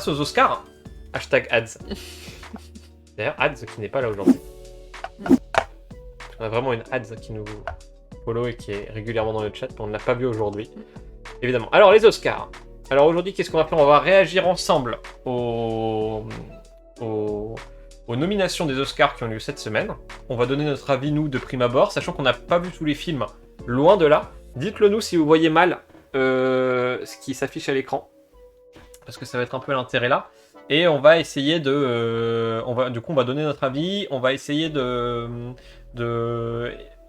grâce aux Oscars, #ads. D'ailleurs, ads qui n'est pas là aujourd'hui. On a vraiment une ads qui nous follow et qui est régulièrement dans le chat, mais on ne l'a pas vu aujourd'hui. Évidemment. Alors, les Oscars. Alors aujourd'hui, qu'est-ce qu'on va faire? On va réagir ensemble aux nominations des Oscars qui ont lieu cette semaine. On va donner notre avis, nous, de prime abord, sachant qu'on n'a pas vu tous les films, loin de là. Dites-le nous si vous voyez mal ce qui s'affiche à l'écran, parce que ça va être un peu l'intérêt là. Et on va essayer de... on va donner notre avis, on va essayer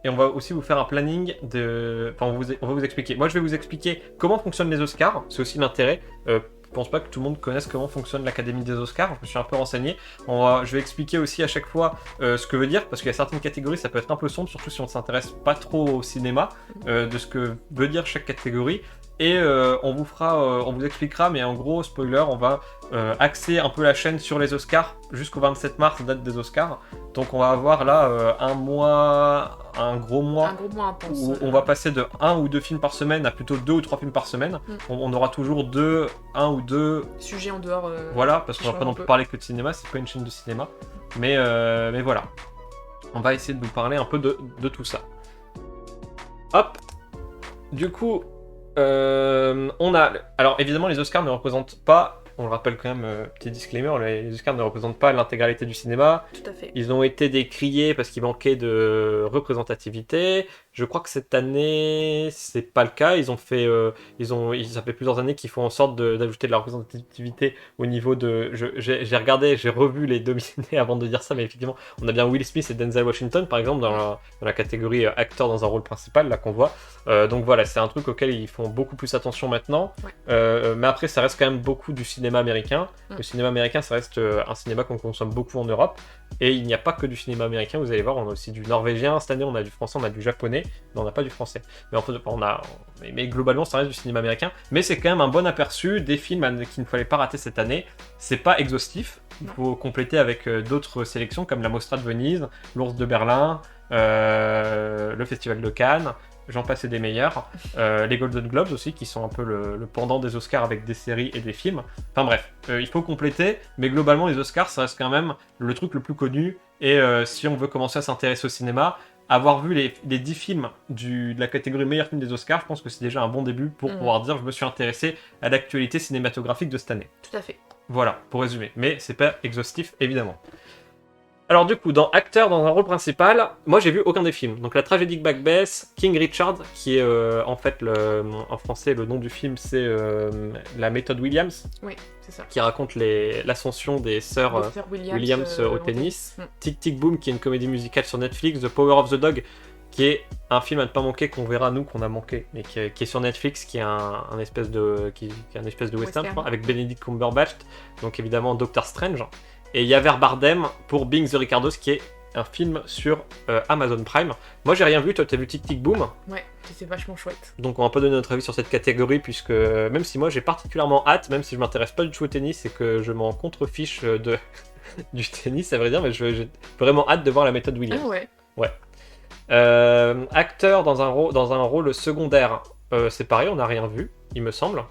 et on va aussi vous faire un planning de... Enfin, on va vous expliquer. Moi, je vais vous expliquer comment fonctionnent les Oscars, c'est aussi l'intérêt. Je pense pas que tout le monde connaisse comment fonctionne l'Académie des Oscars, je me suis un peu renseigné. Je vais expliquer aussi à chaque fois ce que veut dire, parce qu'il y a certaines catégories, ça peut être un peu sombre, surtout si on ne s'intéresse pas trop au cinéma, de ce que veut dire chaque catégorie. Et on vous expliquera, mais en gros, spoiler, on va axer un peu la chaîne sur les Oscars jusqu'au 27 mars, date des Oscars. Donc on va avoir là un gros mois intense, où on va passer de 1 ou 2 films par semaine à plutôt 2 ou 3 films par semaine. On aura toujours 1 ou 2 sujets en dehors. Voilà, parce qu'on va pas non plus parler que de cinéma, c'est pas une chaîne de cinéma. Mais voilà. On va essayer de vous parler un peu de tout ça. Hop. Du coup, on a... Alors évidemment, les Oscars ne représentent pas... On le rappelle quand même, petit disclaimer, les Oscars ne représentent pas l'intégralité du cinéma. Tout à fait. Ils ont été décriés parce qu'il manquait de représentativité. Je crois que cette année, c'est pas le cas. Ça fait plusieurs années qu'ils font en sorte d'ajouter de la représentativité au niveau de... J'ai regardé, j'ai revu les dominés avant de dire ça, mais effectivement, on a bien Will Smith et Denzel Washington, par exemple, dans la catégorie acteur dans un rôle principal, là qu'on voit. Donc voilà, c'est un truc auquel ils font beaucoup plus attention maintenant. Ouais. Mais après, ça reste quand même beaucoup du cinéma américain. Le cinéma américain, ça reste un cinéma qu'on consomme beaucoup en Europe. Et il n'y a pas que du cinéma américain, vous allez voir, on a aussi du norvégien. Cette année, on a du français, on a du japonais, mais on n'a pas du français. Mais en fait, mais globalement, ça reste du cinéma américain. Mais c'est quand même un bon aperçu des films qu'il ne fallait pas rater cette année. C'est pas exhaustif. Il faut compléter avec d'autres sélections comme la Mostra de Venise, l'Ours de Berlin, le Festival de Cannes. J'en passe et des meilleurs. Les Golden Globes aussi, qui sont un peu le pendant des Oscars avec des séries et des films. Enfin bref, il faut compléter, mais globalement, les Oscars, ça reste quand même le truc le plus connu. Et si on veut commencer à s'intéresser au cinéma, avoir vu les 10 films de la catégorie meilleur film des Oscars, je pense que c'est déjà un bon début pour pouvoir dire je me suis intéressé à l'actualité cinématographique de cette année. Tout à fait. Voilà, pour résumer. Mais c'est pas exhaustif, évidemment. Alors du coup, dans acteur dans un rôle principal, moi j'ai vu aucun des films. Donc la tragédie de Macbeth, King Richard, qui est en fait en français le nom du film c'est la méthode Williams. Oui, c'est ça. Qui raconte l'ascension des sœurs Williams au tennis. Tic Tic Boom, qui est une comédie musicale sur Netflix. The Power of the Dog, qui est un film à ne pas manquer qu'on verra nous qu'on a manqué, mais qui est sur Netflix, qui est un espèce de western, je crois, avec Benedict Cumberbatch. Donc évidemment Doctor Strange. Et Javier Bardem pour Being the Ricardos, qui est un film sur Amazon Prime. Moi j'ai rien vu, toi t'as vu Tic Tic Boom? Ouais, c'est vachement chouette. Donc on va pas donner notre avis sur cette catégorie, puisque même si moi j'ai particulièrement hâte, même si je m'intéresse pas du tout au tennis et que je m'en contrefiche du tennis, à vrai dire, mais j'ai vraiment hâte de voir la méthode Williams. Ah ouais. Ouais. Acteur dans un rôle secondaire, c'est pareil, on n'a rien vu, il me semble.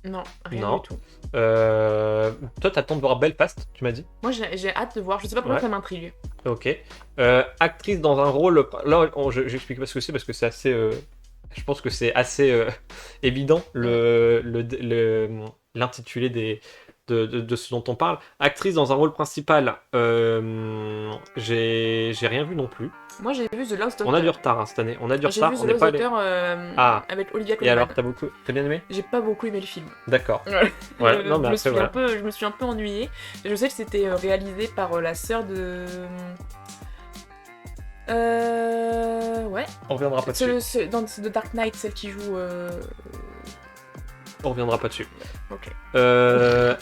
Non, rien du tout. Toi, t'attends de voir Belfast, tu m'as dit? Moi, j'ai hâte de voir. Je sais pas pourquoi ça m'intrigue. Ok. Actrice dans un rôle... Là, j'explique pas ce que c'est, parce que c'est assez... je pense que c'est assez évident, l'intitulé de ce dont on parle. Actrice dans un rôle principal, j'ai rien vu non plus. Moi j'ai vu The Lost Doctor. On a du retard cette année, on a du retard. J'ai vu The Lost Doctor avec Olivia Colman. Et alors, t'as bien aimé? J'ai pas beaucoup aimé le film. D'accord. Ouais, non, mais je me suis un peu ennuyée. Je sais que c'était réalisé par la sœur de... Ouais. On reviendra pas dessus. Dans The Dark Knight, celle qui joue... On reviendra pas dessus. Ok.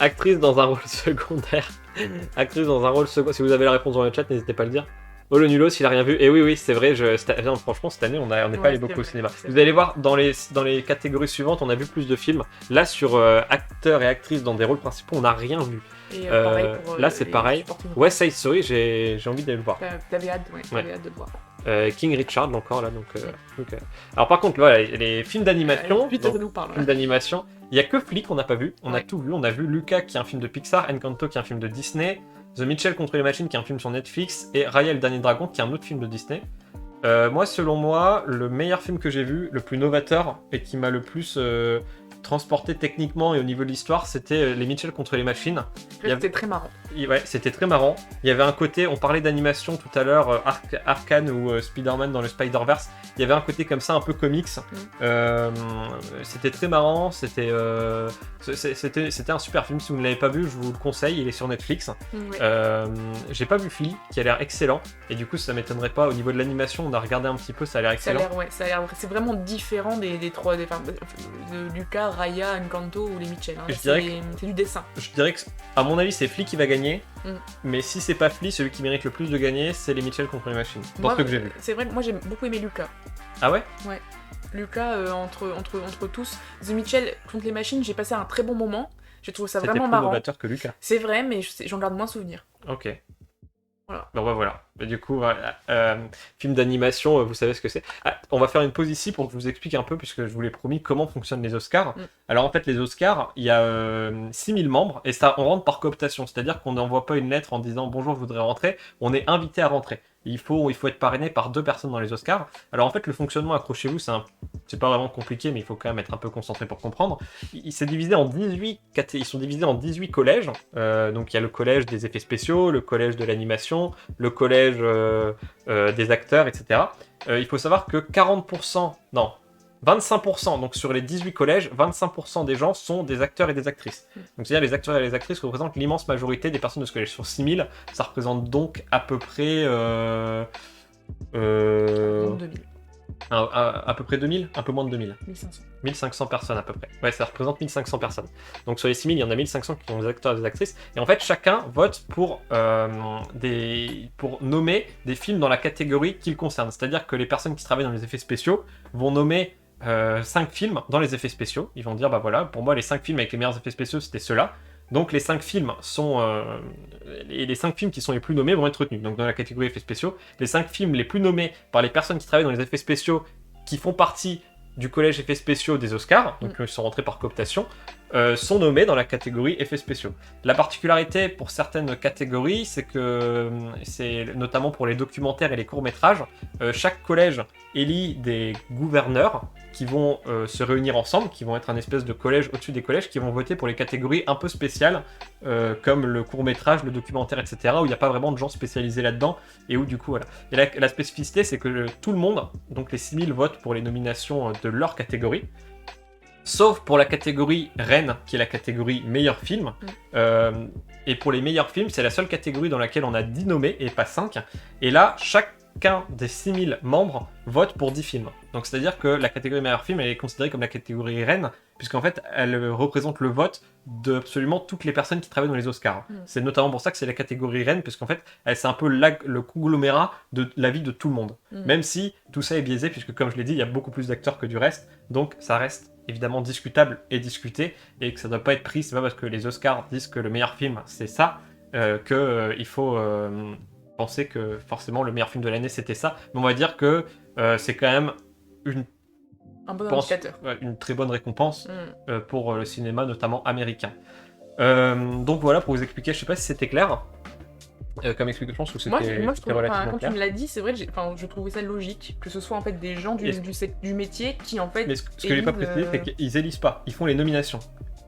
Actrice dans un rôle secondaire. Actrice dans un rôle secondaire. Si vous avez la réponse dans le chat, n'hésitez pas à le dire. Oh, le nulos, il a rien vu. Et oui, c'est vrai, franchement, cette année, on n'est pas allé beaucoup au cinéma. Vous allez voir, dans les catégories suivantes, on a vu plus de films. Là, sur acteurs et actrices dans des rôles principaux, on n'a rien vu. Et pareil pour, là, c'est pareil. West Side Story, j'ai envie d'aller le voir. T'avais hâte, ouais, t'avais hâte de le voir. King Richard encore là, donc. Alors par contre, voilà, les films d'animation, Vite, ça nous parle. films d'animation, il y a que Flick qu'on n'a pas vu, on a Ouais. tout vu, on a vu Luca qui est un film de Pixar, Encanto qui est un film de Disney, The Mitchell contre les machines qui est un film sur Netflix, et Raya et le dernier dragon qui est un autre film de Disney. Moi, selon moi, le meilleur film que j'ai vu, le plus novateur et qui m'a le plus transporté techniquement et au niveau de l'histoire, c'était Les Mitchell contre les machines. C'était très marrant. Ouais, c'était très marrant. Il y avait un côté, on parlait d'animation tout à l'heure, Arkane ou Spider-Man dans le Spider-Verse. Il y avait un côté comme ça, un peu comics. C'était très marrant. C'était un super film. Si vous ne l'avez pas vu, je vous le conseille. Il est sur Netflix. Ouais. J'ai pas vu Philly, qui a l'air excellent. Et du coup, ça m'étonnerait pas. Au niveau de l'animation, on a regardé un petit peu, ça a l'air excellent. C'est vraiment différent des trois, de Luca, Raya, Encanto ou les Mitchell. Hein. Je dirais C'est du dessin. Je dirais que, à mon avis, c'est Flea qui va gagner. Mm. Mais si c'est pas Flea, celui qui mérite le plus de gagner, c'est les Mitchell contre les machines. Dans ce que j'ai vu. C'est vrai que moi j'ai beaucoup aimé Luca. Ah ouais? Luca, entre tous. The Mitchell contre les machines, j'ai passé un très bon moment. J'ai trouvé ça C'était vraiment plus marrant. novateur que Luca. C'est vrai, mais j'en garde moins souvenir. Ok. Voilà. Bon bah voilà. Et du coup, voilà. Film d'animation, vous savez ce que c'est. On va faire une pause ici pour que je vous explique un peu, puisque je vous l'ai promis, comment fonctionnent les Oscars. Alors en fait, les Oscars, il y a 6000 membres, et ça, on rentre par cooptation. C'est-à-dire qu'on n'envoie pas une lettre en disant « Bonjour, je voudrais rentrer ». On est invité à rentrer. Il faut être parrainé par 2 personnes dans les Oscars. Alors en fait, le fonctionnement, accrochez-vous, c'est pas vraiment compliqué, mais il faut quand même être un peu concentré pour comprendre. C'est divisé en 18 ils sont divisés en 18 collèges. Donc il y a le collège des effets spéciaux, le collège de l'animation, le collège des acteurs, etc. Il faut savoir que 25%, donc sur les 18 collèges, 25% des gens sont des acteurs et des actrices. Donc c'est-à-dire les acteurs et les actrices représentent l'immense majorité des personnes de ce collège. Sur 6000, ça représente donc à peu près... à peu près 2000, un peu moins de 2000. 1500. 1500 personnes à peu près. Ouais, ça représente 1500 personnes. Donc sur les 6000, il y en a 1500 qui sont des acteurs et des actrices. Et en fait, chacun vote pour nommer des films dans la catégorie qu'ils concernent. C'est-à-dire que les personnes qui travaillent dans les effets spéciaux vont nommer 5 films dans les effets spéciaux. Ils vont dire, bah voilà, pour moi, les 5 films avec les meilleurs effets spéciaux, c'était ceux-là. Donc les 5 films sont... les 5 films qui sont les plus nommés vont être retenus. Donc dans la catégorie effets spéciaux, les 5 films les plus nommés par les personnes qui travaillent dans les effets spéciaux qui font partie du collège effets spéciaux des Oscars, donc ils sont rentrés par cooptation, sont nommés dans la catégorie effets spéciaux. La particularité pour certaines catégories, c'est que, c'est notamment pour les documentaires et les courts-métrages, chaque collège élit des gouverneurs qui vont se réunir ensemble, qui vont être un espèce de collège au-dessus des collèges, qui vont voter pour les catégories un peu spéciales, comme le court-métrage, le documentaire, etc., où il n'y a pas vraiment de gens spécialisés là-dedans, et où du coup, voilà. Et la spécificité, c'est que tout le monde, donc les 6000 votent pour les nominations de leur catégorie, sauf pour la catégorie reine, qui est la catégorie meilleur film. Et pour les meilleurs films, c'est la seule catégorie dans laquelle on a 10 nommés et pas 5. Et là, chacun des 6000 membres vote pour 10 films. Donc c'est-à-dire que la catégorie meilleur film, elle est considérée comme la catégorie reine, puisqu'en fait, elle représente le vote d'absolument toutes les personnes qui travaillent dans les Oscars. C'est notamment pour ça que c'est la catégorie reine, puisqu'en fait, c'est un peu le conglomérat de la vie de tout le monde. Même si tout ça est biaisé, puisque comme je l'ai dit, il y a beaucoup plus d'acteurs que du reste, donc ça reste évidemment discutable et discuté, et que ça ne doit pas être pris, c'est pas parce que les Oscars disent que le meilleur film c'est ça, qu'il faut penser que forcément le meilleur film de l'année c'était ça. Mais on va dire que c'est quand même un bon indicateur. Une très bonne récompense pour le cinéma, notamment américain. Donc voilà, pour vous expliquer, je sais pas si c'était clair. Comme explication, je trouve que c'était moi je trouve, relativement quand clair. tu me l'as dit, c'est vrai, je trouvais ça logique que ce soit en fait des gens du métier qui en fait. Mais ce que j'ai pas précisé, c'est qu'ils élisent pas, ils font les nominations.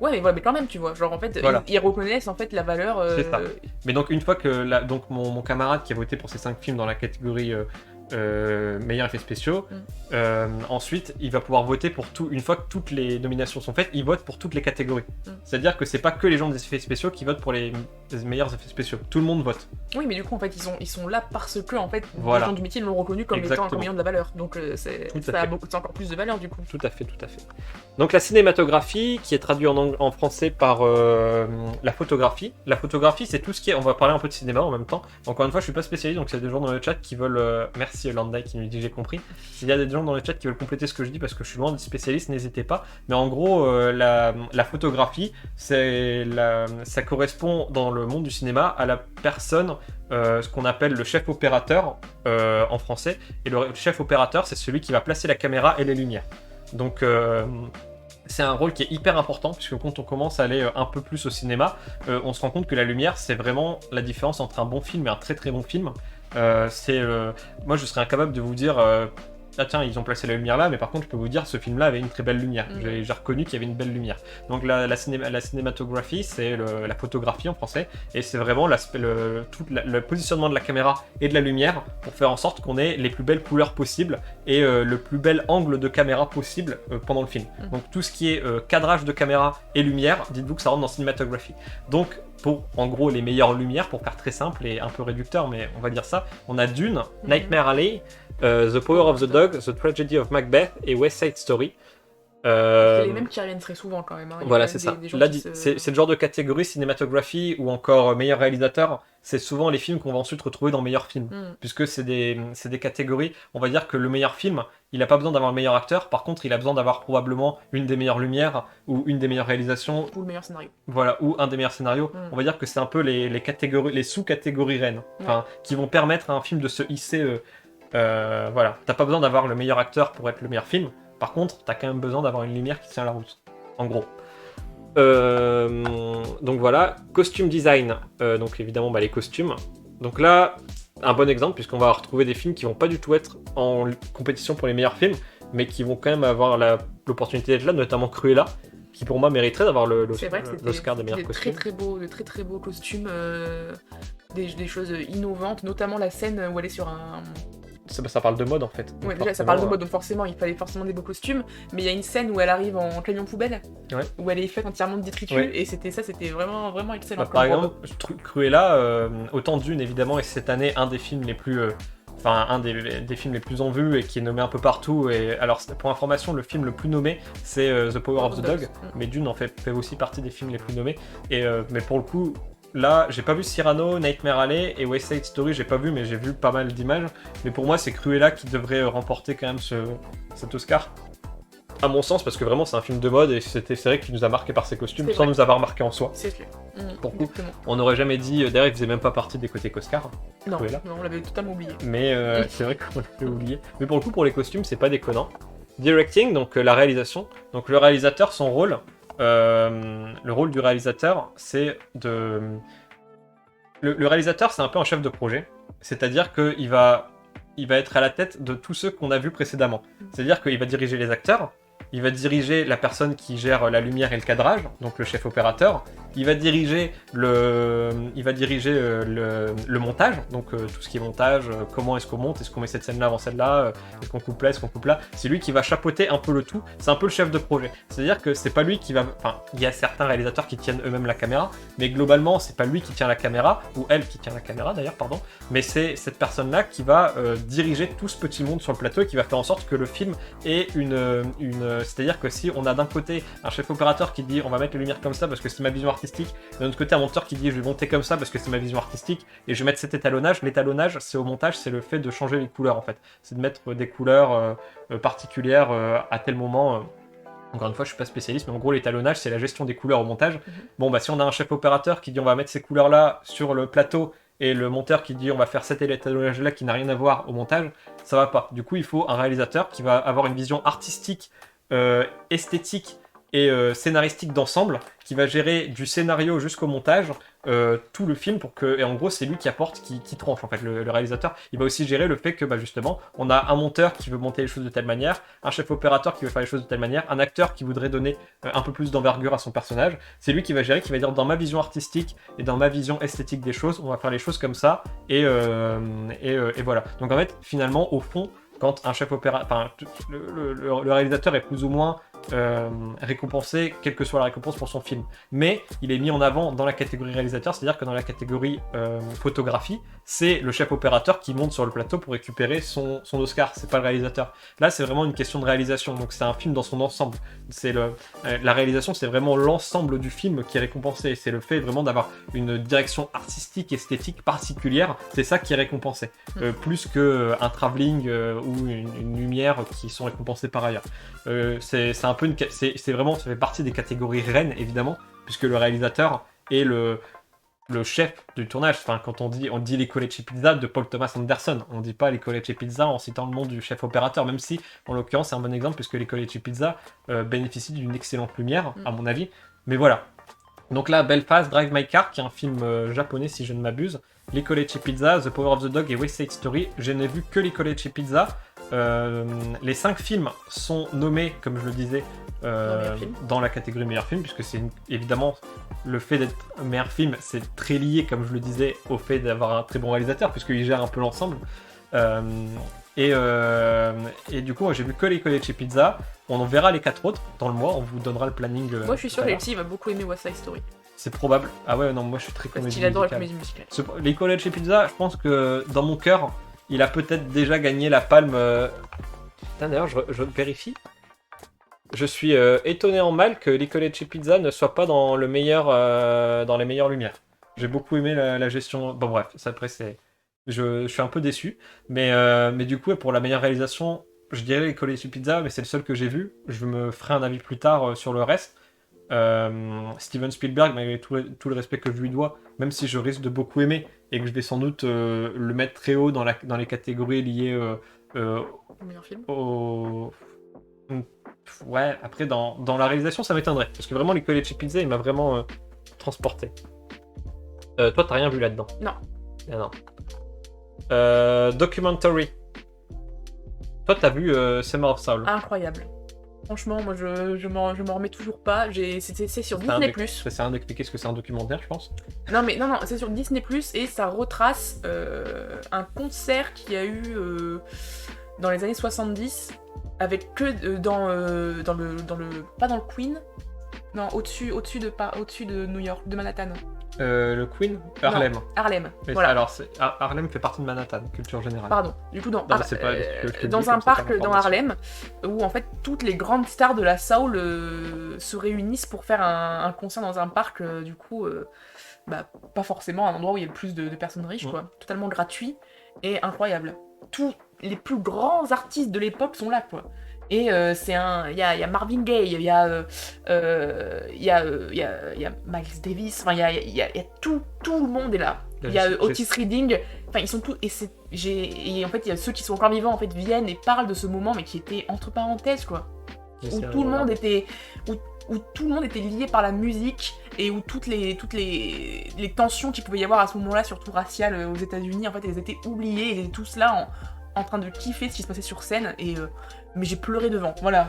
Ouais, mais quand même, tu vois, genre en fait, voilà. ils reconnaissent en fait la valeur. C'est ça. Mais donc une fois que donc mon camarade qui a voté pour ces 5 films dans la catégorie meilleurs effets spéciaux, ensuite il va pouvoir voter pour tout. Une fois que toutes les nominations sont faites, il vote pour toutes les catégories. C'est-à-dire que c'est pas que les gens des effets spéciaux qui votent pour les meilleurs effets spéciaux. Tout le monde vote. Oui, mais du coup en fait ils sont là parce que en fait voilà. les gens du métier l'ont reconnu comme étant un ayant de la valeur. Donc ça a encore plus de valeur du coup. Tout à fait. Donc la cinématographie qui est traduite en français par la photographie. La photographie c'est tout ce qui est. On va parler un peu de cinéma en même temps. Encore une fois, je suis pas spécialiste, donc il y a des gens dans le chat qui veulent. Merci Landai qui nous dit j'ai compris. S'il y a des gens dans le chat qui veulent compléter ce que je dis parce que je suis loin d'être spécialiste, n'hésitez pas. Mais en gros, la photographie, ça correspond dans le monde du cinéma à la personne, ce qu'on appelle le chef opérateur en français. Et le chef opérateur, c'est celui qui va placer la caméra et les lumières. Donc c'est un rôle qui est hyper important, puisque quand on commence à aller un peu plus au cinéma, on se rend compte que la lumière, c'est vraiment la différence entre un bon film et un très très bon film. Moi, je serais incapable de vous dire ah tiens, ils ont placé la lumière là, mais par contre, je peux vous dire ce film-là avait une très belle lumière. J'ai reconnu qu'il y avait une belle lumière. Donc la cinématographie, c'est la photographie en français, et c'est vraiment tout le positionnement de la caméra et de la lumière pour faire en sorte qu'on ait les plus belles couleurs possibles et le plus bel angle de caméra possible pendant le film. Donc tout ce qui est cadrage de caméra et lumière, dites-vous que ça rentre dans cinématographie. Donc pour en gros les meilleures lumières, pour faire très simple et un peu réducteur, mais on va dire ça, on a Dune, Nightmare Alley, The Power of the Dog, The Tragedy of Macbeth et West Side Story. C'est les mêmes qui reviennent très souvent quand même. Hein. Voilà, c'est ça. Là, c'est le genre de catégorie cinématographie ou encore meilleur réalisateur. C'est souvent les films qu'on va ensuite retrouver dans meilleurs films. Puisque c'est des catégories. On va dire que le meilleur film, il n'a pas besoin d'avoir le meilleur acteur. Par contre, il a besoin d'avoir probablement une des meilleures lumières ou une des meilleures réalisations. Ou le meilleur scénario. Voilà, ou un des meilleurs scénarios. On va dire que c'est un peu les catégories, les sous-catégories reines. Qui vont permettre à un film de se hisser. Voilà, t'as pas besoin d'avoir le meilleur acteur pour être le meilleur film. Par contre, t'as quand même besoin d'avoir une lumière qui tient la route, en gros. Donc voilà, costume design, donc évidemment les costumes. Donc là, un bon exemple, puisqu'on va retrouver des films qui vont pas du tout être en compétition pour les meilleurs films, mais qui vont quand même avoir l'opportunité d'être là, notamment Cruella, qui pour moi mériterait d'avoir l'Oscar des meilleurs costumes. De très très beaux costumes, des choses innovantes, notamment la scène où elle est sur un... Ça parle de mode en fait. Ouais, déjà ça parle de mode, donc forcément il fallait forcément des beaux costumes, mais il y a une scène où elle arrive en camion poubelle, où elle est faite entièrement de détritus, et c'était vraiment, vraiment excellent. Par exemple, Cruella, autant Dune évidemment, et cette année un des films les plus... un des films les plus en vue et qui est nommé un peu partout. Et alors, pour information, le film le plus nommé, c'est The Power of the Dog, mais Dune en fait aussi partie des films les plus nommés. Mais pour le coup, là, j'ai pas vu Cyrano, Nightmare Alley et West Side Story, j'ai pas vu, mais j'ai vu pas mal d'images. Mais pour moi, c'est Cruella qui devrait remporter quand même cet Oscar. À mon sens, parce que vraiment, c'est un film de mode et c'est vrai qu'il nous a marqué par ses costumes sans nous avoir marqué en soi. C'est clair. Pour coup, on n'aurait jamais dit. D'ailleurs, il faisait même pas partie des côtés Oscar. Non, on l'avait totalement oublié. Mais c'est vrai qu'on l'avait oublié. Mais pour le coup, pour les costumes, c'est pas déconnant. Directing, donc la réalisation. Donc le réalisateur, son rôle. Le rôle du réalisateur, c'est de... Le réalisateur, c'est un peu un chef de projet. C'est-à-dire qu'il va être à la tête de tous ceux qu'on a vus précédemment. C'est-à-dire qu'il va diriger les acteurs, il va diriger la personne qui gère la lumière et le cadrage, donc le chef opérateur. Il va diriger le montage, donc tout ce qui est montage, comment est-ce qu'on monte, est-ce qu'on met cette scène-là avant celle-là, est-ce qu'on coupe là, est-ce qu'on coupe là. C'est lui qui va chapeauter un peu le tout, c'est un peu le chef de projet. C'est-à-dire que c'est pas lui qui va... Enfin, il y a certains réalisateurs qui tiennent eux-mêmes la caméra, mais globalement, c'est pas lui qui tient la caméra, ou elle qui tient la caméra d'ailleurs, pardon, mais c'est cette personne-là qui va diriger tout ce petit monde sur le plateau et qui va faire en sorte que le film ait c'est-à-dire que si on a d'un côté un chef opérateur qui dit on va mettre les lumières comme ça parce que c'est ma vision artistique, d'un autre côté un monteur qui dit je vais monter comme ça parce que c'est ma vision artistique et je vais mettre cet étalonnage. L'étalonnage, c'est au montage, c'est le fait de changer les couleurs en fait. C'est de mettre des couleurs particulières à tel moment. Encore une fois, je suis pas spécialiste, mais en gros l'étalonnage, c'est la gestion des couleurs au montage. Bon bah si on a un chef opérateur qui dit on va mettre ces couleurs là sur le plateau, et le monteur qui dit on va faire cet étalonnage là qui n'a rien à voir au montage, ça va pas. Du coup, il faut un réalisateur qui va avoir une vision artistique, esthétique et scénaristique d'ensemble, qui va gérer du scénario jusqu'au montage tout le film et en gros c'est lui qui apporte, qui tranche en fait. Le réalisateur, il va aussi gérer le fait que justement on a un monteur qui veut monter les choses de telle manière, un chef opérateur qui veut faire les choses de telle manière, un acteur qui voudrait donner un peu plus d'envergure à son personnage. C'est lui qui va gérer, qui va dire dans ma vision artistique et dans ma vision esthétique des choses, on va faire les choses comme ça et voilà. Donc en fait finalement au fond, quand un chef opérateur, le réalisateur est plus ou moins récompensé, quelle que soit la récompense pour son film, mais il est mis en avant dans la catégorie réalisateur, c'est-à-dire que dans la catégorie photographie, c'est le chef opérateur qui monte sur le plateau pour récupérer son Oscar, c'est pas le réalisateur. Là c'est vraiment une question de réalisation, donc c'est un film dans son ensemble. La réalisation, c'est vraiment l'ensemble du film qui est récompensé, c'est le fait vraiment d'avoir une direction artistique, esthétique particulière, c'est ça qui est récompensé, plus qu'un travelling ou une lumière qui sont récompensés par ailleurs. C'est un peu c'est vraiment, ça fait partie des catégories reines évidemment, puisque le réalisateur est le chef du tournage. Enfin, quand on dit les Lecce Pizza de Paul Thomas Anderson. On dit pas les Lecce Pizza en citant le nom du chef opérateur, même si, en l'occurrence, c'est un bon exemple puisque les Lecce Pizza bénéficient d'une excellente lumière, à mon avis. Mais voilà. Donc là, Belfast, Drive My Car, qui est un film japonais si je ne m'abuse. Les Lecce Pizza, The Power of the Dog et West Side Story. Je n'ai vu que les Lecce Pizza. Les 5 films sont nommés, comme je le disais, dans la catégorie meilleur film, puisque c'est évidemment le fait d'être meilleur film, c'est très lié, comme je le disais, au fait d'avoir un très bon réalisateur, puisqu'il gère un peu l'ensemble. Et du coup, moi, j'ai vu que les Lecce Pizza. On en verra les 4 autres dans le mois, on vous donnera le planning. Moi, je suis sûr que Alexis va beaucoup aimer West Side Story. C'est probable. Ah ouais, non, moi je suis très comédie musicale. Parce qu'il adore la comédie musicale. Les Lecce Pizza, je pense que dans mon cœur, il a peut-être déjà gagné la palme. Putain, d'ailleurs, je vérifie. Je suis étonné en mal que les Lecce Pizza ne soit pas dans le meilleur, dans les meilleures lumières. J'ai beaucoup aimé la gestion. Bon bref, ça après c'est. Je suis un peu déçu, mais du coup pour la meilleure réalisation, je dirais les Lecce Pizza, mais c'est le seul que j'ai vu. Je me ferai un avis plus tard sur le reste. Steven Spielberg, malgré tout le respect que je lui dois, même si je risque de beaucoup aimer et que je vais sans doute le mettre très haut dans les catégories liées au meilleur film. Ouais, après dans la réalisation ça m'étonnerait, parce que vraiment les Lecce Pizza il m'a vraiment transporté. Toi t'as rien vu là-dedans? Non. Ah, non. Documentary. Toi t'as vu Summer of Soul? Incroyable. Franchement, moi je m'en remets toujours pas. C'est sur Disney+. Ça sert à rien d'expliquer ce que c'est un documentaire, je pense. Non, c'est sur Disney+, et ça retrace un concert qu'il y a eu dans les années 70, avec que dans le... Pas dans le Queen, non, au-dessus de New York, de Manhattan. Le Queen, Harlem. Non, Harlem. Mais voilà. Alors, Harlem fait partie de Manhattan, culture générale. Pardon. Du coup, dans un parc dans Harlem, où en fait toutes les grandes stars de la soul se réunissent pour faire un concert dans un parc, du coup, pas forcément un endroit où il y a le plus de personnes riches, quoi. Totalement gratuit et incroyable. Tous les plus grands artistes de l'époque sont là, quoi. Et il y a Marvin Gaye, il y a Miles Davis, enfin il y a tout le monde est là. Il y a Otis Redding, enfin ils sont tous et en fait il y a ceux qui sont encore vivants en fait viennent et parlent de ce moment mais qui était entre parenthèses quoi. Où tout le monde était lié par la musique et où toutes les tensions qu'il pouvait y avoir à ce moment-là, surtout raciales aux États-Unis, en fait elles étaient oubliées, ils étaient tous là en train de kiffer ce qui se passait sur scène et mais j'ai pleuré devant. Voilà,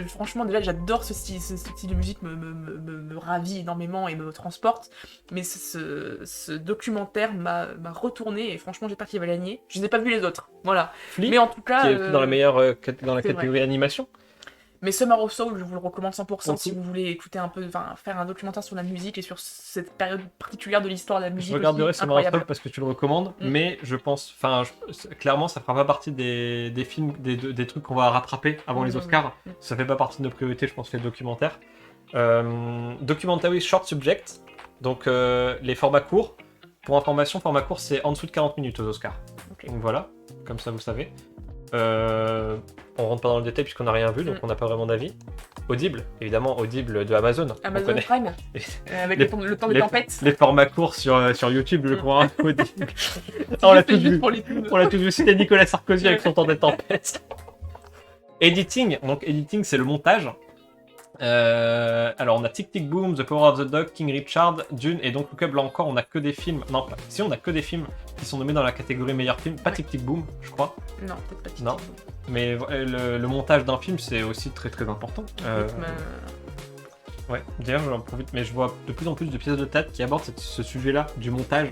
franchement déjà j'adore ce style de musique, me ravit énormément et me transporte. Mais ce documentaire m'a retourné et franchement j'espère qu'il va gagner. Je n'ai pas vu les autres, voilà. Flea, mais en tout cas, qui est dans la catégorie animation. Mais Summer of Soul, je vous le recommande 100% si vous voulez écouter un peu, faire un documentaire sur la musique et sur cette période particulière de l'histoire de la musique. Je regarderai Summer of Soul parce que tu le recommandes, mais je pense, clairement, ça fera pas partie des films, des trucs qu'on va rattraper avant les Oscars. Ça fait pas partie de nos priorités, je pense, les documentaires. Documentary Short Subject, donc les formats courts. Pour information, format court, c'est en dessous de 40 minutes aux Oscars. Okay. Donc voilà, comme ça vous savez. On rentre pas dans le détail puisqu'on n'a rien vu, donc on n'a pas vraiment d'avis. Audible, évidemment, Audible de Amazon. Amazon Prime, avec le temps des tempêtes. Les formats courts sur YouTube, je crois. Audible. On l'a tous vu. C'était Nicolas Sarkozy avec son temps des tempêtes. Editing, donc editing, c'est le montage. Alors on a Tic Tic Boom, The Power of the Dog, King Richard, Dune et donc Look Up. Là encore on a que des films. Non, si on a que des films qui sont nommés dans la catégorie meilleur film. Pas Tic Tic Boom, je crois. Non, peut-être pas Tic Tic Boom. Mais le montage d'un film c'est aussi très très important. Ouais, d'ailleurs j'en profite, mais je vois de plus en plus de pièces de théâtre qui abordent ce sujet-là du montage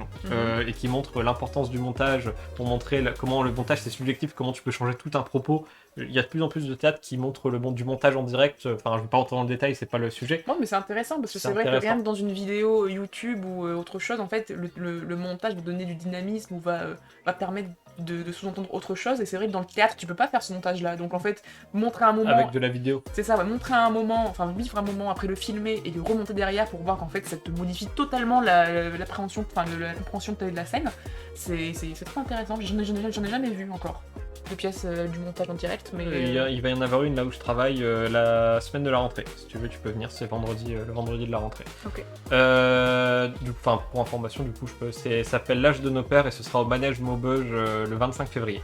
et qui montrent l'importance du montage pour montrer comment le montage c'est subjectif, comment tu peux changer tout un propos. Il y a de plus en plus de théâtre qui montrent du montage en direct. Enfin, je ne vais pas rentrer dans le détail, c'est pas le sujet. Non, mais c'est intéressant parce que c'est vrai que rien que dans une vidéo YouTube ou autre chose, en fait, le montage va donner du dynamisme ou va permettre de sous-entendre autre chose. Et c'est vrai que dans le théâtre, tu peux pas faire ce montage-là. Donc en fait, montrer un moment. Avec de la vidéo. C'est ça, montrer un moment, enfin vivre un moment, après le filmer et le remonter derrière pour voir qu'en fait ça te modifie totalement l'appréhension, la compréhension de la scène. C'est très intéressant. J'en ai jamais vu encore. de pièces du montage en direct, mais... Il va y en avoir une là où je travaille la semaine de la rentrée. Si tu veux, tu peux venir, c'est vendredi, le vendredi de la rentrée. Ok. Enfin, pour information, du coup, ça s'appelle L'âge de nos pères et ce sera au manège Maubeuge le 25 février.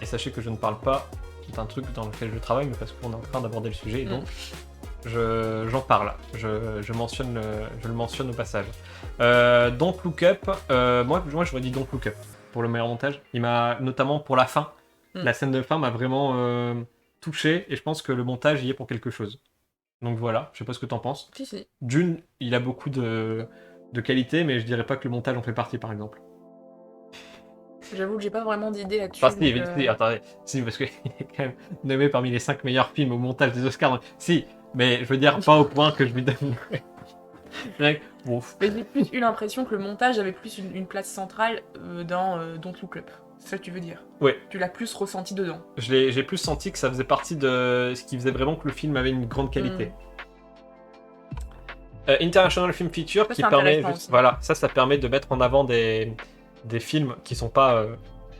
Et sachez que je ne parle pas d'un truc dans lequel je travaille, mais parce qu'on est en train d'aborder le sujet, et donc j'en parle. Je le mentionne au passage. Don't Look Up, moi j'aurais dit Don't Look Up pour le meilleur montage. Il m'a, notamment pour la fin, la scène de fin m'a vraiment touché, et je pense que le montage y est pour quelque chose. Donc voilà, je sais pas ce que t'en penses. Si. Dune, il a beaucoup de qualité, mais je dirais pas que le montage en fait partie, par exemple. J'avoue que j'ai pas vraiment d'idée là-dessus. Enfin, si, attendez, si, parce qu'il est quand même nommé parmi les 5 meilleurs films au montage des Oscars. Donc, si, mais je veux dire, pas au point que je lui donne. Mais j'ai plus eu l'impression que le montage avait plus une place centrale dans Don't Look Up. C'est ça que tu veux dire? Ouais. Tu l'as plus ressenti dedans. J'ai plus senti que ça faisait partie de ce qui faisait vraiment que le film avait une grande qualité. International Film Feature ça, qui permet, voilà, ça permet de mettre en avant des films qui sont pas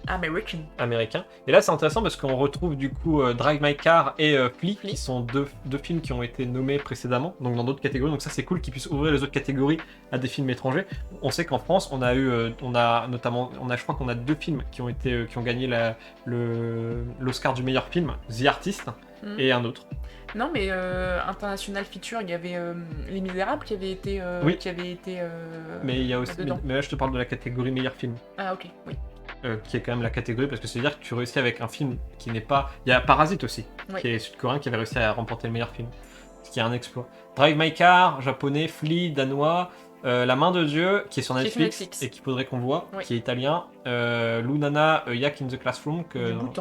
américains. Et là c'est intéressant parce qu'on retrouve du coup Drive My Car et Flea qui sont deux films qui ont été nommés précédemment, donc dans d'autres catégories. Donc ça c'est cool qu'ils puissent ouvrir les autres catégories à des films étrangers. On sait qu'en France on a je crois qu'on a 2 films qui ont gagné l'Oscar du meilleur film, The Artist et un autre. Non, mais International Feature, il y avait Les Misérables qui avait été. Mais il y a aussi. Mais là, je te parle de la catégorie meilleur film. Ah, ok, oui. Qui est quand même la catégorie, parce que c'est-à-dire que tu réussis avec un film qui n'est pas. Il y a Parasite aussi, qui est sud-coréen, qui avait réussi à remporter le meilleur film. Ce qui est un exploit. Drive My Car, japonais, Flea, danois. La main de Dieu, qui est sur Netflix et qu'il faudrait qu'on voit, qui est italien. Lunana, Yak in the Classroom,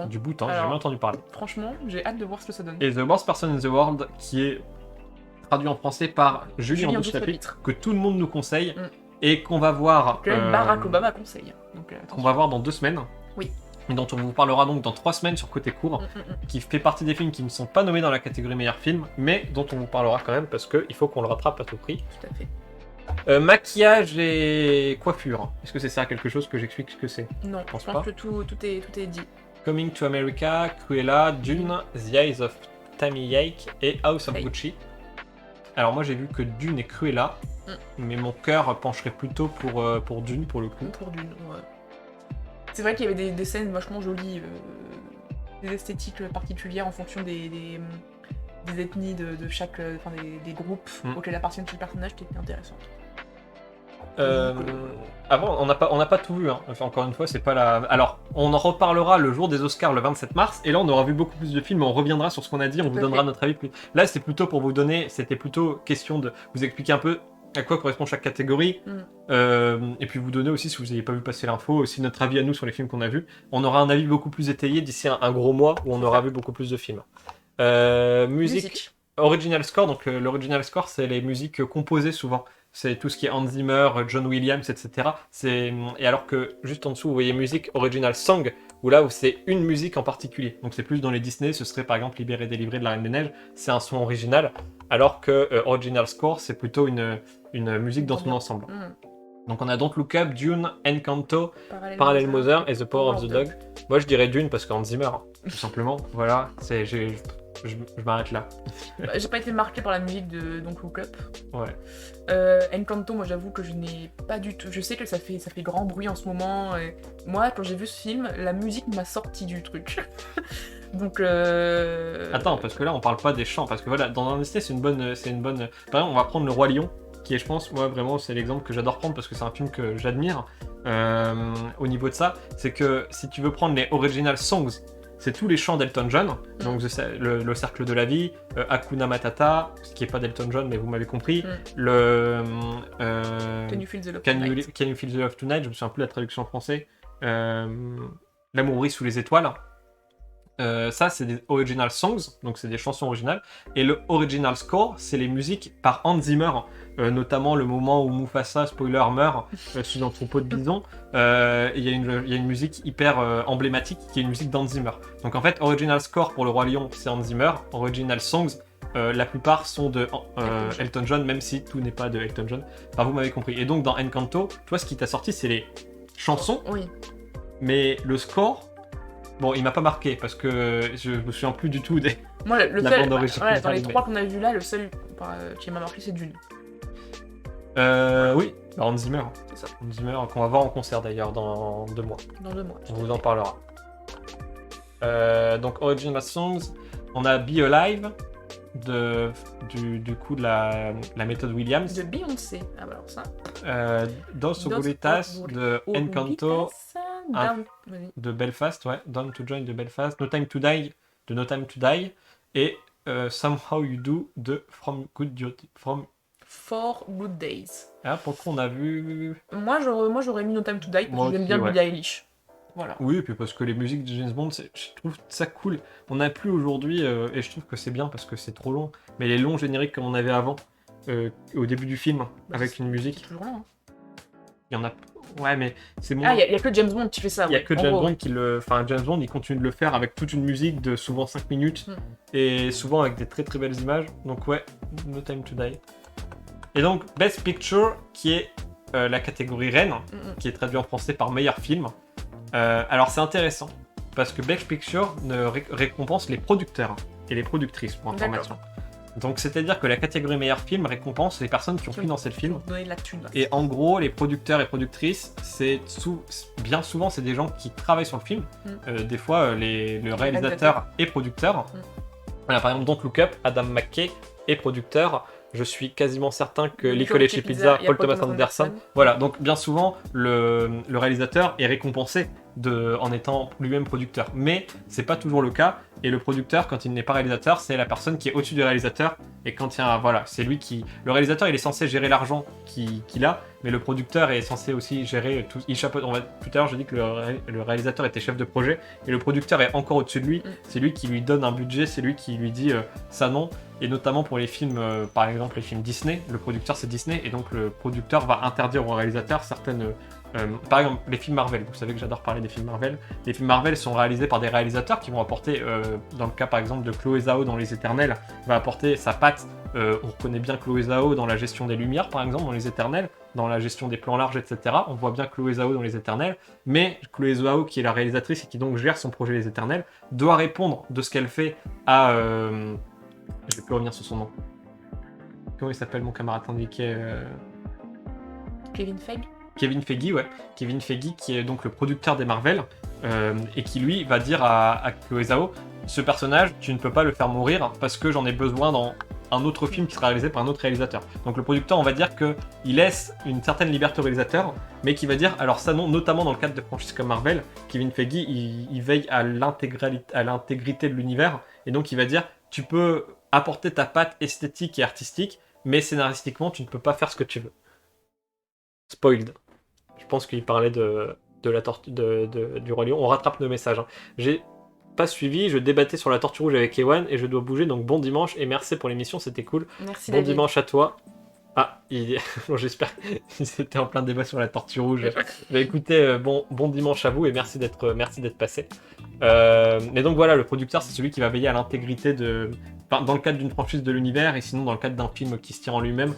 du Bhoutan, j'ai jamais entendu parler. Franchement, j'ai hâte de voir ce que ça donne. Et The Worst Person in the World, qui est traduit en français par Julie en 12 chapitres, que tout le monde nous conseille et qu'on va voir. Que Barack Obama conseille. Qu'on va voir dans 2 semaines. Oui. Et dont on vous parlera donc dans 3 semaines sur Côté Court, qui fait partie des films qui ne sont pas nommés dans la catégorie meilleur film, mais dont on vous parlera quand même parce qu'il faut qu'on le rattrape à tout prix. Tout à fait. Maquillage et coiffure. Est-ce que c'est ça quelque chose que j'explique ce que c'est? Non, je pense que tout est dit. Coming to America, Cruella, Dune, The Eyes of Tammy Yake et House of Gucci. Alors moi j'ai vu que Dune et Cruella, mais mon cœur pencherait plutôt pour Dune pour le coup. Pour Dune, ouais. C'est vrai qu'il y avait des scènes vachement jolies, des esthétiques particulières en fonction des ethnies de chaque, des groupes auxquels appartiennent chaque personnage qui étaient intéressantes. Avant, on n'a pas tout vu, hein. Enfin, encore une fois, c'est pas la. Alors, on en reparlera le jour des Oscars, le 27 mars, et là, on aura vu beaucoup plus de films, on reviendra sur ce qu'on a dit, on vous donnera notre avis. Là, c'était plutôt pour vous donner, c'était plutôt question de vous expliquer un peu à quoi correspond chaque catégorie, et puis vous donner aussi, si vous n'avez pas vu passer l'info, aussi notre avis à nous sur les films qu'on a vus. On aura un avis beaucoup plus étayé d'ici un gros mois où on aura vu beaucoup plus de films. Musique. Original score, donc l'original score, c'est les musiques composées souvent. C'est tout ce qui est Hans Zimmer, John Williams, etc. Et alors que juste en dessous, vous voyez musique original song, où c'est une musique en particulier. Donc c'est plus dans les Disney, ce serait par exemple Libéré, délivré de la Reine des Neiges, c'est un son original, alors que original score, c'est plutôt une musique dans son ensemble. Donc on a Don't Look Up, Dune, Encanto, Parallel Mother et The Power of the Dog. Moi je dirais Dune parce qu'Hans Zimmer, tout simplement. Voilà, je m'arrête là. J'ai pas été marqué par la musique de Don't Look Up. Ouais. Encanto, moi j'avoue que je n'ai pas du tout. Je sais que ça fait grand bruit en ce moment. Et moi, quand j'ai vu ce film, la musique m'a sorti du truc. Donc. Attends, parce que là on parle pas des chants, parce que voilà, dans un Disney c'est une bonne. Par exemple, on va prendre Le Roi Lion, qui est, je pense, moi vraiment c'est l'exemple que j'adore prendre parce que c'est un film que j'admire. Au niveau de ça, c'est que si tu veux prendre les original songs, c'est tous les chants d'Elton John, donc le Cercle de la Vie, Hakuna Matata, ce qui est pas d'Elton John mais vous m'avez compris, le Can You Feel the Love Tonight. Can You Feel the Love Tonight, je me souviens plus de la traduction en français, L'amour brille sous les étoiles. Ça c'est des original songs, donc c'est des chansons originales, et le original score c'est les musiques par Hans Zimmer, notamment le moment où Mufasa, spoiler, meurt sous un troupeau de bisons. Il y a une musique hyper emblématique qui est une musique d'Hans Zimmer. Donc en fait original score pour Le Roi Lion c'est Hans Zimmer, original songs la plupart sont de Elton John, même si tout n'est pas de Elton John. Enfin vous m'avez compris. Et donc dans Encanto, toi ce qui t'a sorti c'est les chansons, oui. Mais le score, Bon, il m'a pas marqué parce que je me souviens plus du tout des. Moi, le La seul, bande originale dans les d'animé. 3 qu'on a vu là, le seul qui m'a marqué, c'est Dune. Oui, Hans Zimmer. C'est ça. Hans Zimmer qu'on va voir en concert d'ailleurs dans 2 mois. Dans 2 mois. On vous en parlera. Donc Original Songs, on a Be Alive du coup de la méthode Williams. De Beyoncé. Ah bah alors ça. Dos Ogulitas de Encanto de Belfast, ouais. Down to Join de Belfast. No Time to Die de No Time to Die. Et Somehow You Do de From Good Duty. For Good Days. Ah, pourquoi on a vu. Moi j'aurais mis No Time to Die parce Moi que j'aime aussi, bien ouais. Billie Eilish. Voilà. Oui, et puis parce que les musiques de James Bond, je trouve ça cool. On n'a plus aujourd'hui, et je trouve que c'est bien parce que c'est trop long, mais les longs génériques comme on avait avant, au début du film, avec une C'est musique, toujours là. Hein. il y en a. Ouais, mais c'est moins. Ah, il y a que James Bond qui fait ça. Il y a ouais. que En James gros, Bond ouais. qui le. Enfin, James Bond, il continue de le faire avec toute une musique de souvent 5 minutes, et souvent avec des très très belles images. Donc, ouais, No Time to Die. Et donc, Best Picture, qui est la catégorie reine, qui est traduit en français par meilleur film. Alors c'est intéressant parce que Best Picture récompense les producteurs et les productrices pour information. Donc c'est-à-dire que la catégorie meilleur film récompense les personnes qui ont financé le film. Donner de la thune. Là. Et en gros, les producteurs et productrices, bien souvent c'est des gens qui travaillent sur le film. Des fois, le réalisateur est producteur. Voilà, par exemple, Don't Look Up, Adam McKay est producteur. Je suis quasiment certain que Licorice Pizza, Paul Thomas Anderson. Voilà, donc bien souvent, le réalisateur est récompensé en étant lui-même producteur. Mais c'est pas toujours le cas. Et le producteur, quand il n'est pas réalisateur, c'est la personne qui est au-dessus du réalisateur. Et quand il y a, voilà, c'est lui qui. Le réalisateur, il est censé gérer l'argent qu'il a, mais le producteur est censé aussi gérer tout. Il chapeaute. Tout à l'heure, je dis que le réalisateur était chef de projet, et le producteur est encore au-dessus de lui. C'est lui qui lui donne un budget, c'est lui qui lui dit ça non. Et notamment pour les films, par exemple les films Disney, le producteur c'est Disney, et donc le producteur va interdire au réalisateur certaines. Par exemple, les films Marvel, vous savez que j'adore parler des films Marvel. Les films Marvel sont réalisés par des réalisateurs qui vont apporter, dans le cas par exemple de Chloé Zhao dans Les Éternels, va apporter sa patte. On reconnaît bien Chloé Zhao dans la gestion des lumières, par exemple, dans Les Éternels, dans la gestion des plans larges, etc. On voit bien Chloé Zhao dans Les Éternels, mais Chloé Zhao, qui est la réalisatrice et qui donc gère son projet Les Éternels, doit répondre de ce qu'elle fait à... Je vais plus revenir sur son nom. Comment il s'appelle mon camarade indiqué Kevin Feige. Kevin Feige, ouais. Kevin Feige, qui est donc le producteur des Marvel, et qui lui va dire à Chloé Zhao, ce personnage, tu ne peux pas le faire mourir parce que j'en ai besoin dans un autre film qui sera réalisé par un autre réalisateur. Donc le producteur, on va dire qu'il laisse une certaine liberté au réalisateur, mais qui va dire, alors ça non, notamment dans le cadre de franchises comme Marvel, Kevin Feige, il veille à l'intégrité de l'univers, et donc il va dire, tu peux apporter ta patte esthétique et artistique, mais scénaristiquement, tu ne peux pas faire ce que tu veux. Spoiled. Je pense qu'il parlait du Roi Lion. On rattrape nos messages. Hein. J'ai pas suivi, je débattais sur la Tortue Rouge avec Ewan et je dois bouger, donc bon dimanche et merci pour l'émission, c'était cool. Merci bon David. Dimanche à toi. Ah, bon, j'espère qu'ils étaient en plein débat sur la Tortue Rouge. Bah, écoutez, bon dimanche à vous et merci d'être passé. Et donc voilà, le producteur, c'est celui qui va veiller à l'intégrité dans le cadre d'une franchise de l'univers et sinon dans le cadre d'un film qui se tient en lui-même,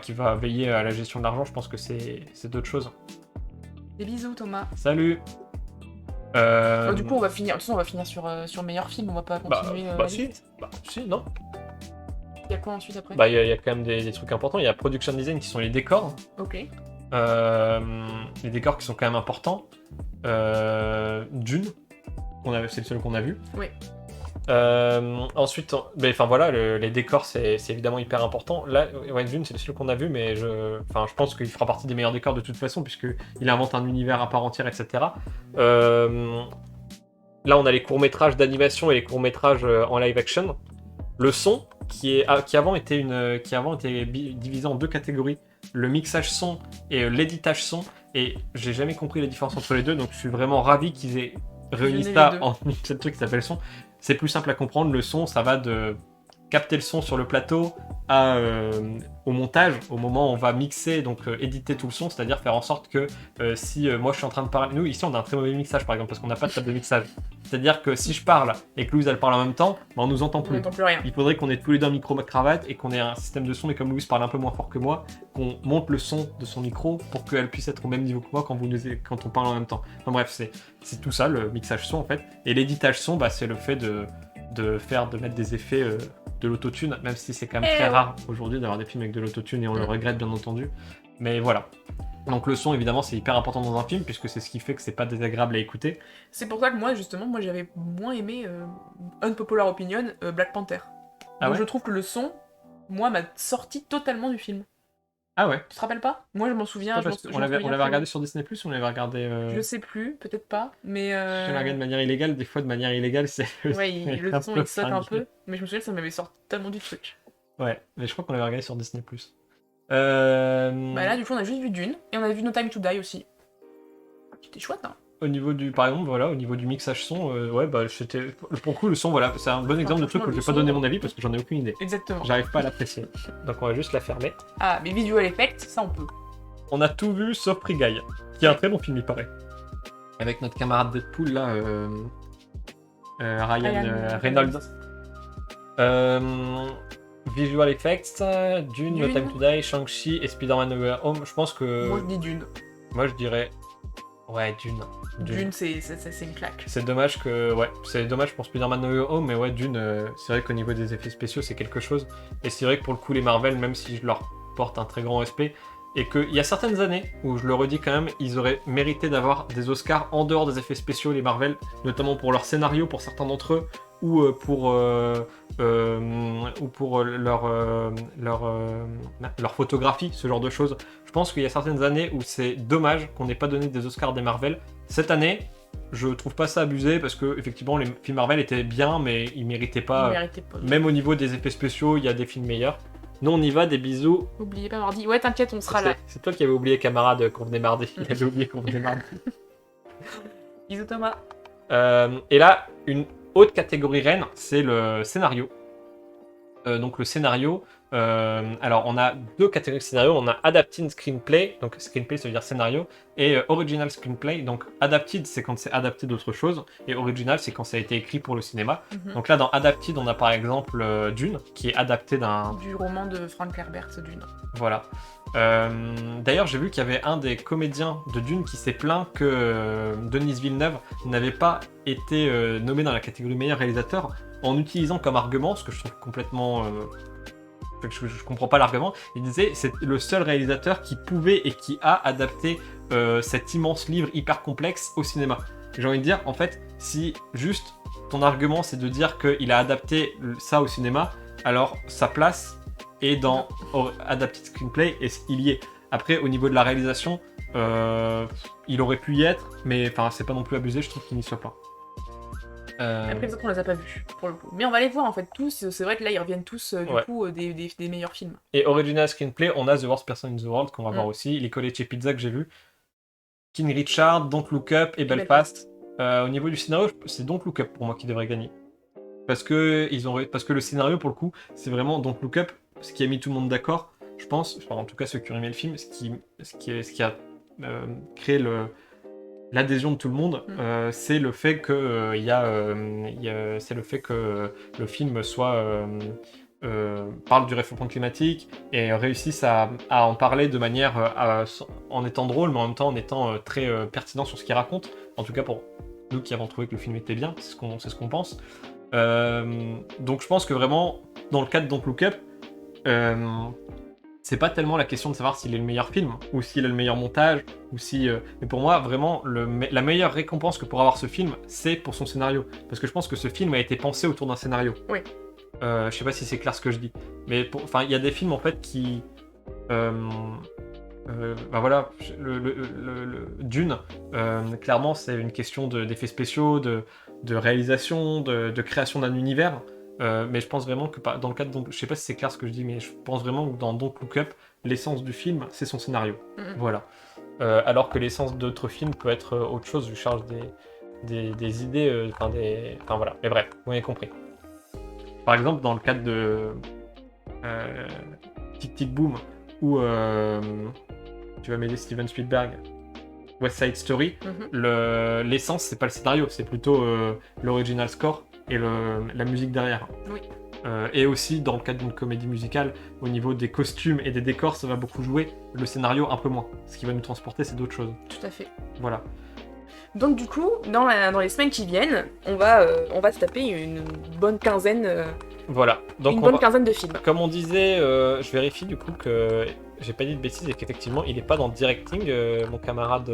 qui va veiller à la gestion de l'argent. Je pense que c'est d'autres choses. Des bisous Thomas. Salut. Du coup, on va finir sur meilleur film, on va pas continuer. Si, non. Il y a quoi ensuite après? Il y a quand même des trucs importants. Il y a Production Design qui sont les décors. Ok. Les décors qui sont quand même importants. Dune, c'est le seul qu'on a vu. Oui. Ensuite, les décors c'est évidemment hyper important. Là, Dune c'est le seul qu'on a vu, mais je pense qu'il fera partie des meilleurs décors de toute façon, puisqu'il invente un univers à part entière, etc. Là, on a les courts-métrages d'animation et les courts-métrages en live action. Le son, qui avant était divisé en deux catégories, le mixage son et l'éditage son, et j'ai jamais compris la différence entre les deux, donc je suis vraiment ravi qu'ils aient réuni ça en un seul truc qui s'appelle son. C'est plus simple à comprendre, le son ça va capter le son sur le plateau, au montage, au moment où on va mixer, donc éditer tout le son, c'est-à-dire faire en sorte que si moi je suis en train de parler, nous ici on a un très mauvais mixage par exemple parce qu'on n'a pas de table de mixage, c'est-à-dire que si je parle et que Louise elle parle en même temps, on nous entend On plus. n'entend plus rien. Il faudrait qu'on ait tous les deux un micro-cravate et qu'on ait un système de son, et comme Louise parle un peu moins fort que moi, qu'on monte le son de son micro pour qu'elle puisse être au même niveau que moi quand on parle en même temps. Enfin bref, c'est tout ça le mixage son en fait. Et l'éditage son, c'est le fait de mettre des effets de l'autotune, même si c'est quand même très rare aujourd'hui d'avoir des films avec de l'autotune et on le regrette bien entendu. Mais voilà. Donc le son évidemment c'est hyper important dans un film puisque c'est ce qui fait que c'est pas désagréable à écouter. C'est pour ça que moi j'avais moins aimé Unpopular Opinion, Black Panther. Ah ouais, je trouve que le son, moi, m'a sorti totalement du film. Ah ouais. Tu te rappelles pas? Moi je m'en souviens. On l'avait regardé sur Disney+, ou on l'avait regardé... Je sais plus, peut-être pas, mais... Si on l'a regardé de manière illégale, des fois de manière illégale c'est... Ouais, le son il saute un fringué. peu, mais je me souviens que ça m'avait sorti tellement du truc. Ouais, mais je crois qu'on l'avait regardé sur Disney+. Bah là, du coup, on a juste vu Dune, et on a vu No Time to Die aussi. C'était chouette, hein. Au niveau du, par exemple, voilà, au niveau du mixage son, c'était... Pour le coup, le son, voilà, c'est un bon exemple de truc où je vais pas donner mon avis parce que j'en ai aucune idée. Exactement. J'arrive pas à l'apprécier. Donc on va juste la fermer. Ah, mais visual effects, ça on peut. On a tout vu sauf Free Guy, qui est un très bon film, il paraît. Avec notre camarade Deadpool, là, Ryan Reynolds. Visual Effects, Dune, No Time to Die, Shang-Chi et Spider-Man No Way Home. Je pense que... Moi je dis Dune. Moi je dirais... Ouais, Dune. Dune, c'est une claque. C'est dommage que... Ouais, c'est dommage pour Spider-Man No Way Home, mais ouais, Dune, c'est vrai qu'au niveau des effets spéciaux, c'est quelque chose. Et c'est vrai que pour le coup, les Marvel, même si je leur porte un très grand respect, et qu'il y a certaines années où, je le redis quand même, ils auraient mérité d'avoir des Oscars en dehors des effets spéciaux, les Marvel, notamment pour leur scénario, pour certains d'entre eux, ou pour leur photographie, ce genre de choses. Je pense qu'il y a certaines années où c'est dommage qu'on n'ait pas donné des Oscars des Marvel. Cette année, je trouve pas ça abusé parce que effectivement les films Marvel étaient bien, mais ils méritaient pas. Même au niveau des effets spéciaux, il y a des films meilleurs. Nous on y va, des bisous. Oubliez pas mardi. Ouais, t'inquiète, on sera là. C'est toi qui avais oublié, camarade, qu'on venait mardi. Il avait oublié qu'on venait mardi. Bisous Thomas. Et là, une autre catégorie reine, c'est le scénario. Donc le scénario, alors on a deux catégories de scénario, on a Adapted Screenplay, donc Screenplay ça veut dire scénario, et Original Screenplay, donc Adapted c'est quand c'est adapté d'autre chose, et Original c'est quand ça a été écrit pour le cinéma. Donc là dans Adapted on a par exemple Dune, qui est adapté du roman de Frank Herbert, Dune. Voilà. D'ailleurs j'ai vu qu'il y avait un des comédiens de Dune qui s'est plaint que Denis Villeneuve n'avait pas été nommé dans la catégorie meilleur réalisateur, en utilisant comme argument, ce que je trouve complètement... je comprends pas l'argument, il disait c'est le seul réalisateur qui pouvait et qui a adapté cet immense livre hyper complexe au cinéma. J'ai envie de dire, en fait, si juste ton argument c'est de dire qu'il a adapté ça au cinéma, alors sa place est dans Adapted Screenplay et il y est. Après, au niveau de la réalisation, il aurait pu y être, mais c'est pas non plus abusé, je trouve qu'il n'y soit pas. Après, les autres, on les a pas vus, pour le coup. Mais on va les voir, en fait, tous. C'est vrai que là, ils reviennent tous, des meilleurs films. Et Original Screenplay, on a The Worst Person in the World, qu'on va voir aussi. Les Licorice Pizza que j'ai vu. King Richard, Don't Look Up et Belfast. Au niveau du scénario, c'est Don't Look Up pour moi qui devrait gagner. Parce que le scénario, pour le coup, c'est vraiment Don't Look Up, ce qui a mis tout le monde d'accord, je pense. Enfin, en tout cas, ceux qui ont aimé le film, ce qui a créé l'adhésion de tout le monde, c'est le fait que le film parle du réchauffement climatique et réussisse à en parler de manière en étant drôle, mais en même temps en étant très pertinent sur ce qu'il raconte. En tout cas pour nous qui avons trouvé que le film était bien, c'est ce qu'on pense. Donc je pense que vraiment, dans le cas de Don't Look Up, c'est pas tellement la question de savoir s'il est le meilleur film, ou s'il a le meilleur montage, ou si... Mais pour moi, vraiment, la meilleure récompense que pour avoir ce film, c'est pour son scénario. Parce que je pense que ce film a été pensé autour d'un scénario. Oui. Je sais pas si c'est clair ce que je dis. Mais il y a des films, en fait, qui... voilà, Dune, clairement, c'est une question d'effets spéciaux, de réalisation, de création d'un univers. Mais je pense vraiment que dans le cas de je sais pas si c'est clair ce que je dis, mais je pense vraiment que dans Don't Look Up, l'essence du film, c'est son scénario. Voilà. Alors que l'essence d'autres films peut être autre chose, je charge des idées, voilà. Mais bref, vous avez compris. Par exemple, dans le cadre de Tic Tic Boom, ou tu vas m'aider, Steven Spielberg, West Side Story, l'essence, c'est pas le scénario, c'est plutôt l'original score et la musique derrière. Oui. Et aussi, dans le cadre d'une comédie musicale, au niveau des costumes et des décors, ça va beaucoup jouer. Le scénario, un peu moins. Ce qui va nous transporter, c'est d'autres choses. Tout à fait. Voilà. Donc du coup, dans les semaines qui viennent, on va se taper une bonne quinzaine, voilà. Donc quinzaine de films. Comme on disait, je vérifie du coup que j'ai pas dit de bêtises et qu'effectivement, il est pas dans le directing, mon camarade...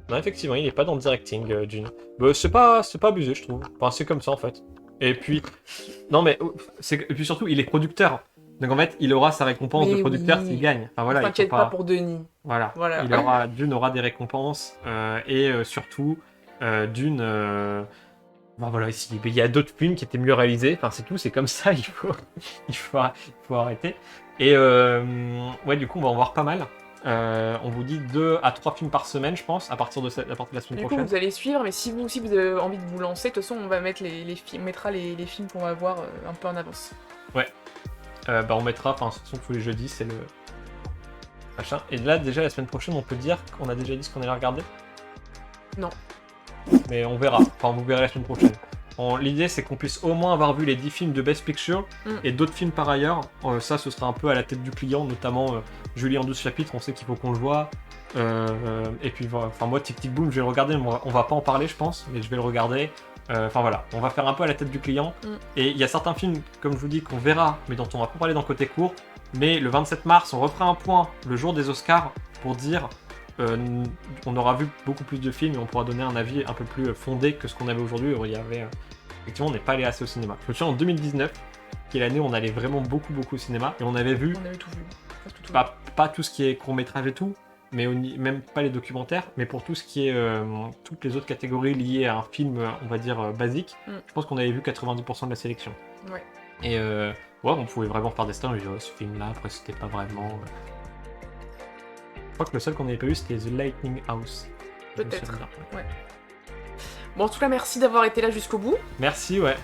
Non, effectivement, il est pas dans le directing, Dune. C'est pas abusé, je trouve. Enfin, c'est comme ça, en fait. Et puis... Non, mais... Et puis surtout, il est producteur. Donc en fait, il aura sa récompense de producteur s'il gagne. Enfin, voilà, t'inquiète pas pour Denis. Voilà. Dune aura des récompenses. Et surtout, Dune... Bon, voilà, il y a d'autres films qui étaient mieux réalisés. Enfin, c'est tout, c'est comme ça, il faut arrêter. Et ouais, du coup, on va en voir pas mal. On vous dit 2 à 3 films par semaine, je pense, à partir de la semaine prochaine. Du coup, vous allez suivre, mais si vous aussi vous avez envie de vous lancer, de toute façon, on va mettre on mettra les films qu'on va voir un peu en avance. Ouais. On mettra, enfin, de toute façon, tous les jeudis, c'est le machin. Et là, déjà, la semaine prochaine, on peut dire qu'on a déjà dit ce qu'on allait regarder ? Non. Mais on verra. Enfin, vous verrez la semaine prochaine. L'idée, c'est qu'on puisse au moins avoir vu les 10 films de Best Picture et d'autres films par ailleurs. Ça, ce sera un peu à la tête du client, notamment Julie en 12 chapitres, on sait qu'il faut qu'on le voit. Et puis, enfin, moi, Tic Tic Boom, je vais le regarder, mais on va pas en parler, je pense, mais je vais le regarder. Enfin voilà, on va faire un peu à la tête du client. Et il y a certains films, comme je vous dis, qu'on verra, mais dont on va pas parler dans Côté Court. Mais le 27 mars, on refera un point le jour des Oscars pour dire... on aura vu beaucoup plus de films et on pourra donner un avis un peu plus fondé que ce qu'on avait aujourd'hui. Il y avait effectivement, on n'est pas allé assez au cinéma. Je me souviens en 2019, qui est l'année où on allait vraiment beaucoup au cinéma et on avait vu. On avait tout vu. Pas tout ce qui est court-métrage et tout, mais même pas les documentaires, mais pour tout ce qui est toutes les autres catégories liées à un film, on va dire basique, je pense qu'on avait vu 90% de la sélection. Ouais. Et ouais, on pouvait vraiment faire des stats. On disait, ce film-là, après, c'était pas vraiment. Je crois que le seul qu'on n'avait pas vu, c'était The Lightning House. Peut-être. Ouais. Bon, en tout cas, merci d'avoir été là jusqu'au bout. Merci, ouais.